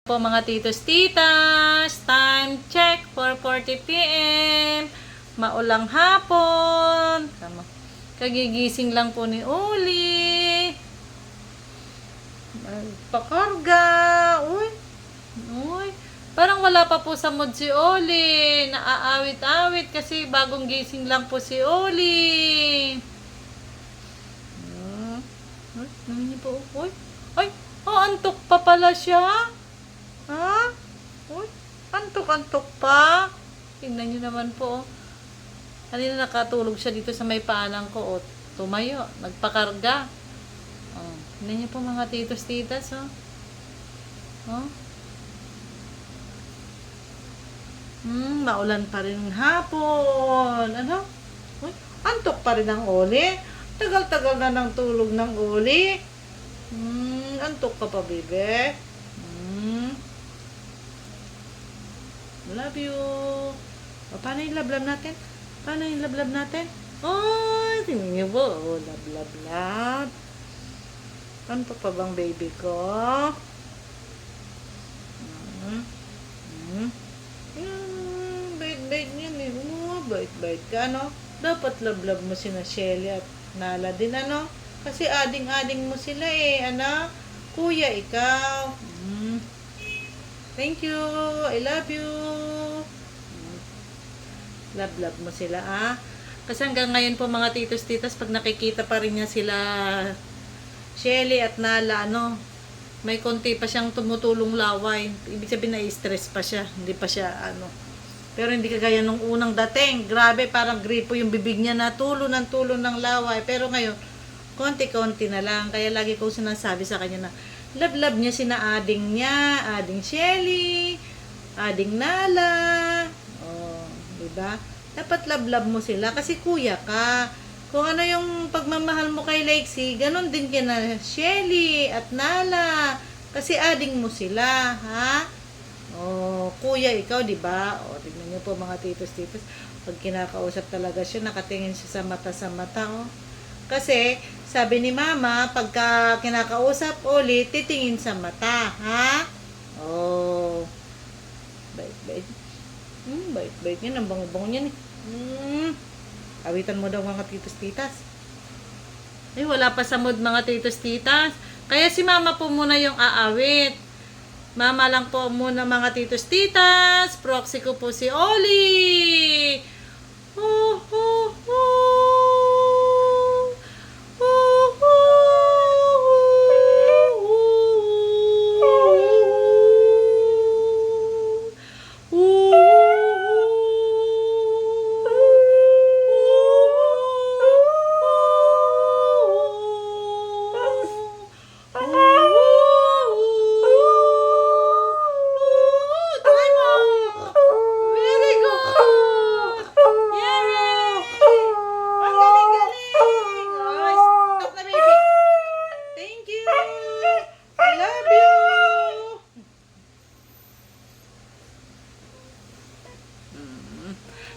Po mga titos titas, time check 4:40 PM. Maulang hapon. Kagigising lang po ni Uli. Pakarga. Uy. Uy. Parang wala pa po sa mood si Uli. Naaawit-awit kasi bagong gising lang po si Uli. Namin niyo po. Uy. Ay, antok pa pala siya. Ha? Uy, antok-antok pa. Tingnan nyo naman po. Kanina nakatulog siya dito sa may paanan ko. Tumayo, nagpakarga. Tingnan nyo po mga titos-titas. Maulan pa rin hapon. Ano? Uy, antok pa rin ang Uli. Tagal-tagal na ng tulog ng Uli. Antok ka pa, bebe. Love you. Paano yung lablab natin? Oh, tingnan niyo po. Love. Antok pa bang baby ko? Bait niyan eh. Bait ka, no? Dapat love mo sina Shelly at Nala din, ano? Kasi ading-ading mo sila eh, ano? Kuya, ikaw. Thank you. I love you. Love mo sila, Kasi hanggang ngayon po mga titos-titas, pag nakikita pa rin niya sila Shelly at Nala, may konti pa siyang tumutulong laway. Ibig sabihin na-stress pa siya. Hindi pa siya, Pero hindi kagaya nung unang dating. Grabe, parang gripo yung bibig niya na tulo ng laway. Pero ngayon, konti-konti na lang. Kaya lagi ko sinasabi sa kanya na, love niya sina ading niya, ading Shelly, ading Nala. Diba? Dapat love mo sila kasi kuya ka. Kung ano yung pagmamahal mo kay Lexie, ganun din kina Shelly at Nala. Kasi ading mo sila, ha? Kuya ikaw, diba? Tignan niyo po mga titos-titos. Pag kinakausap talaga siya, nakatingin siya sa mata, Kasi, sabi ni Mama, pagka kinakausap ulit, titingin sa mata, ha? Bait. Bait yan. Ang bango-bango niyan eh. Awitan mo daw mga titos-titas. Wala pa sa mood mga titos-titas. Kaya si Mama po muna yung aawit. Mama lang po muna mga titos-titas. Proxy ko po si Oli.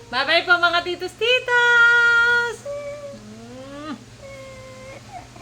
Bye-bye po mga titos-titas!